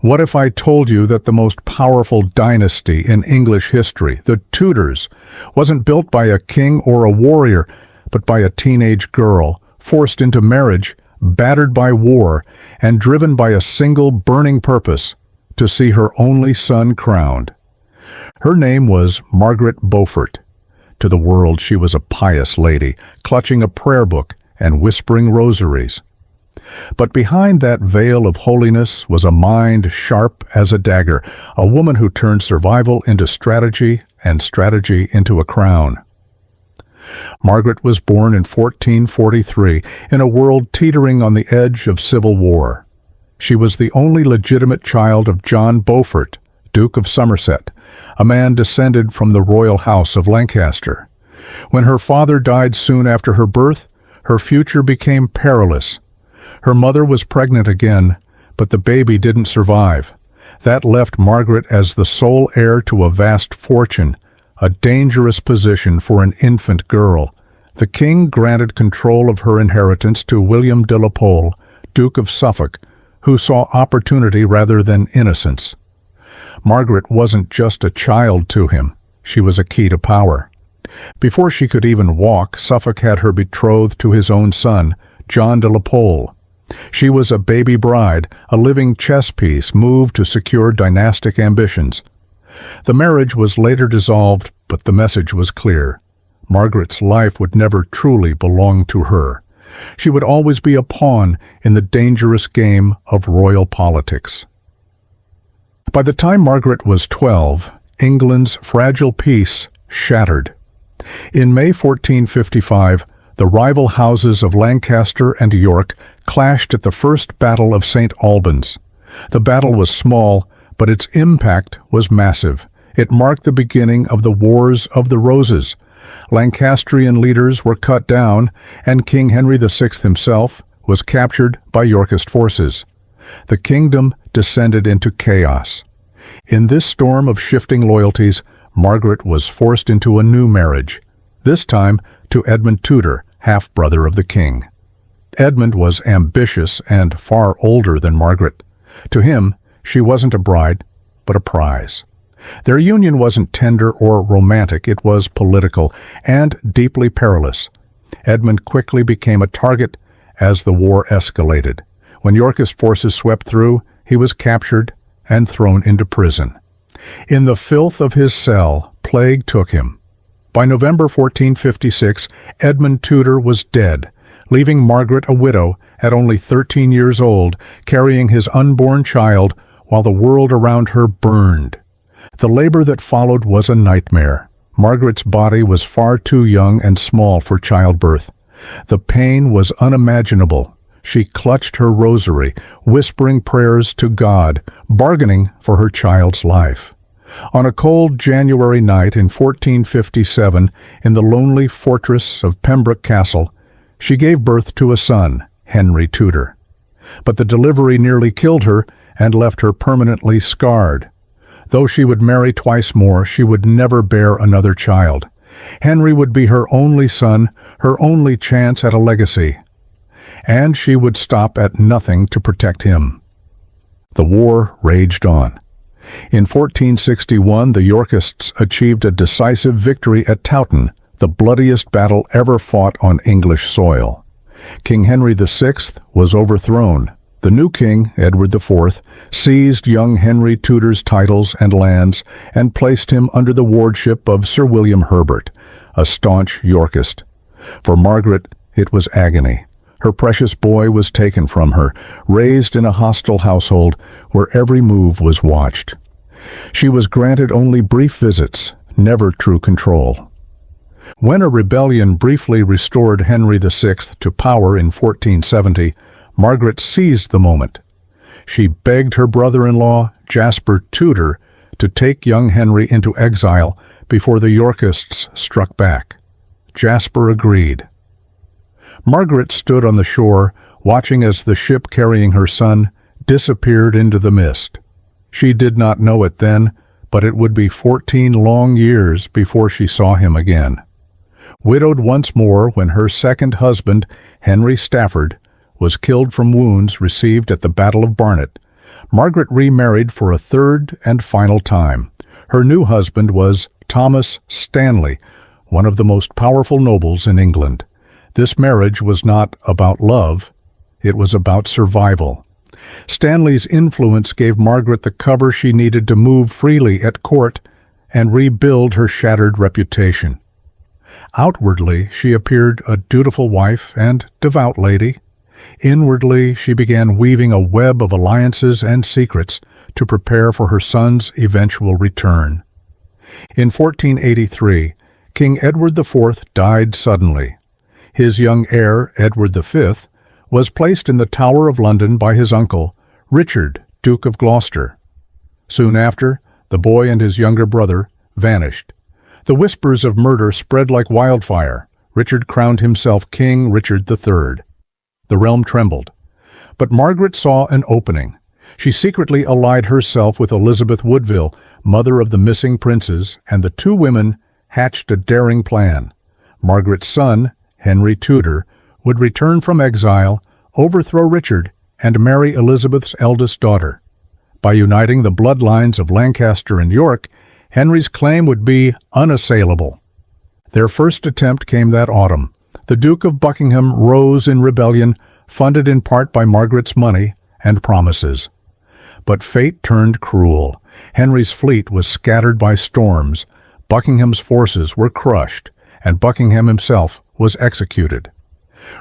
What if I told you that the most powerful dynasty in English history, the Tudors, wasn't built by a king or a warrior, but by a teenage girl, forced into marriage, battered by war, and driven by a single burning purpose, to see her only son crowned? Her name was Margaret Beaufort. To the world she was a pious lady, clutching a prayer book and whispering rosaries. But behind that veil of holiness was a mind sharp as a dagger, a woman who turned survival into strategy and strategy into a crown. Margaret was born in 1443 in a world teetering on the edge of civil war. She was the only legitimate child of John Beaufort, Duke of Somerset, a man descended from the royal house of Lancaster. When her father died soon after her birth, her future became perilous. Her mother was pregnant again, but the baby didn't survive. That left Margaret as the sole heir to a vast fortune, a dangerous position for an infant girl. The king granted control of her inheritance to William de la Pole, Duke of Suffolk, who saw opportunity rather than innocence. Margaret wasn't just a child to him, she was a key to power. Before she could even walk, Suffolk had her betrothed to his own son, John de la Pole. She was a baby bride, a living chess piece moved to secure dynastic ambitions. The marriage was later dissolved, but the message was clear. Margaret's life would never truly belong to her. She would always be a pawn in the dangerous game of royal politics. By the time Margaret was 12, England's fragile peace shattered. In May 1455, the rival houses of Lancaster and York clashed at the First Battle of St. Albans. The battle was small, but its impact was massive. It marked the beginning of the Wars of the Roses. Lancastrian leaders were cut down, and King Henry VI himself was captured by Yorkist forces. The kingdom descended into chaos. In this storm of shifting loyalties, Margaret was forced into a new marriage, this time to Edmund Tudor, half-brother of the king. Edmund was ambitious and far older than Margaret. To him, she wasn't a bride, but a prize. Their union wasn't tender or romantic, it was political and deeply perilous. Edmund quickly became a target as the war escalated. When Yorkist forces swept through, he was captured and thrown into prison. In the filth of his cell, plague took him. By November 1456, Edmund Tudor was dead, leaving Margaret a widow at only 13 years old, carrying his unborn child while the world around her burned. The labor that followed was a nightmare. Margaret's body was far too young and small for childbirth. The pain was unimaginable. She clutched her rosary, whispering prayers to God, bargaining for her child's life. On a cold January night in 1457, in the lonely fortress of Pembroke Castle, she gave birth to a son, Henry Tudor. But the delivery nearly killed her and left her permanently scarred. Though she would marry twice more, she would never bear another child. Henry would be her only son, her only chance at a legacy. And she would stop at nothing to protect him. The war raged on. In 1461, the Yorkists achieved a decisive victory at Towton, the bloodiest battle ever fought on English soil. King Henry VI was overthrown. The new king, Edward IV, seized young Henry Tudor's titles and lands and placed him under the wardship of Sir William Herbert, a staunch Yorkist. For Margaret, it was agony. Her precious boy was taken from her, raised in a hostile household where every move was watched. She was granted only brief visits, never true control. When a rebellion briefly restored Henry VI to power in 1470, Margaret seized the moment. She begged her brother-in-law, Jasper Tudor, to take young Henry into exile before the Yorkists struck back. Jasper agreed. Margaret stood on the shore, watching as the ship carrying her son disappeared into the mist. She did not know it then, but it would be 14 long years before she saw him again. Widowed once more when her second husband, Henry Stafford, was killed from wounds received at the Battle of Barnet, Margaret remarried for a third and final time. Her new husband was Thomas Stanley, one of the most powerful nobles in England. This marriage was not about love, it was about survival. Stanley's influence gave Margaret the cover she needed to move freely at court and rebuild her shattered reputation. Outwardly, she appeared a dutiful wife and devout lady. Inwardly, she began weaving a web of alliances and secrets to prepare for her son's eventual return. In 1483, King Edward IV died suddenly. His young heir, Edward V, was placed in the Tower of London by his uncle, Richard, Duke of Gloucester. Soon after, the boy and his younger brother vanished. The whispers of murder spread like wildfire. Richard crowned himself King Richard III. The realm trembled. But Margaret saw an opening. She secretly allied herself with Elizabeth Woodville, mother of the missing princes, and the two women hatched a daring plan. Margaret's son, Henry Tudor, would return from exile, overthrow Richard, and marry Elizabeth's eldest daughter. By uniting the bloodlines of Lancaster and York, Henry's claim would be unassailable. Their first attempt came that autumn. The Duke of Buckingham rose in rebellion, funded in part by Margaret's money and promises. But fate turned cruel. Henry's fleet was scattered by storms, Buckingham's forces were crushed, and Buckingham himself was executed.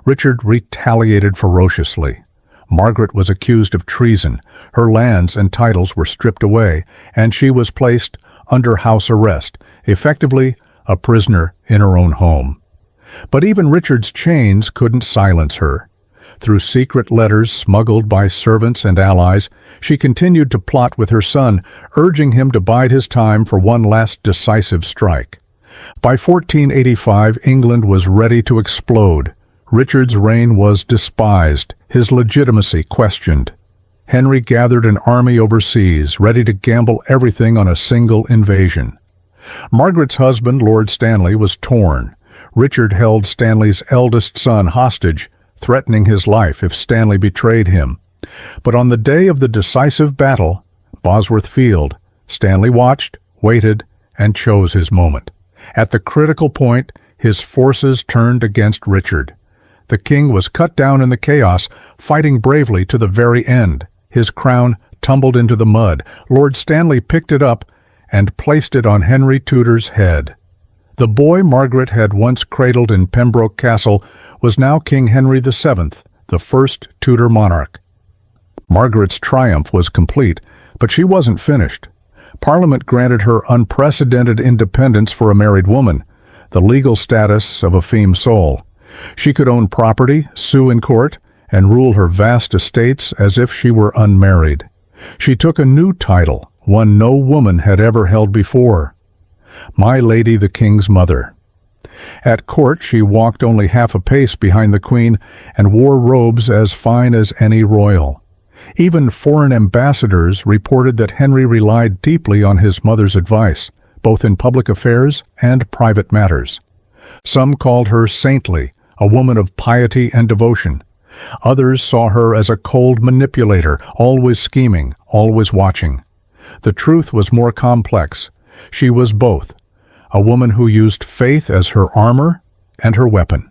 Richard retaliated ferociously. Margaret was accused of treason, her lands and titles were stripped away, and she was placed under house arrest, effectively a prisoner in her own home. But even Richard's chains couldn't silence her. Through secret letters smuggled by servants and allies, she continued to plot with her son, urging him to bide his time for one last decisive strike. By 1485, England was ready to explode. Richard's reign was despised, his legitimacy questioned. Henry gathered an army overseas, ready to gamble everything on a single invasion. Margaret's husband, Lord Stanley, was torn. Richard held Stanley's eldest son hostage, threatening his life if Stanley betrayed him. But on the day of the decisive battle, Bosworth Field, Stanley watched, waited, and chose his moment. At the critical point, his forces turned against Richard. The king was cut down in the chaos, fighting bravely to the very end. His crown tumbled into the mud. Lord Stanley picked it up and placed it on Henry Tudor's head. The boy Margaret had once cradled in Pembroke Castle was now King Henry VII, the first Tudor monarch. Margaret's triumph was complete, but she wasn't finished. Parliament granted her unprecedented independence for a married woman, the legal status of a femme sole. She could own property, sue in court, and rule her vast estates as if she were unmarried. She took a new title, one no woman had ever held before: My Lady the King's Mother. At court she walked only half a pace behind the Queen and wore robes as fine as any royal. Even foreign ambassadors reported that Henry relied deeply on his mother's advice, both in public affairs and private matters. Some called her saintly, a woman of piety and devotion. Others saw her as a cold manipulator, always scheming, always watching. The truth was more complex. She was both, a woman who used faith as her armor and her weapon.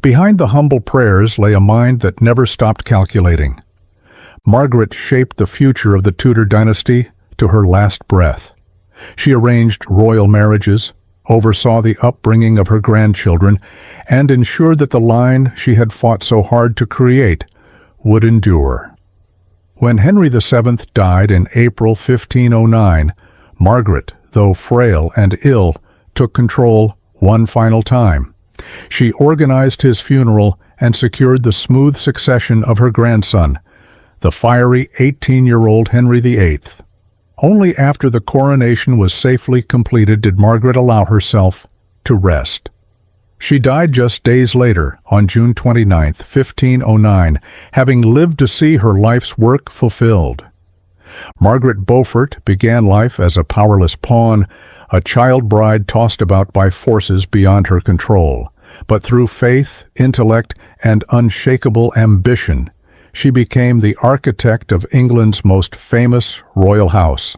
Behind the humble prayers lay a mind that never stopped calculating. Margaret shaped the future of the Tudor dynasty to her last breath. She arranged royal marriages, oversaw the upbringing of her grandchildren, and ensured that the line she had fought so hard to create would endure. When Henry VII died in April 1509, Margaret, though frail and ill, took control one final time. She organized his funeral and secured the smooth succession of her grandson, the fiery 18-year-old Henry VIII. Only after the coronation was safely completed did Margaret allow herself to rest. She died just days later, on June 29, 1509, having lived to see her life's work fulfilled. Margaret Beaufort began life as a powerless pawn, a child bride tossed about by forces beyond her control. But through faith, intellect, and unshakable ambition, She became the architect of England's most famous royal house.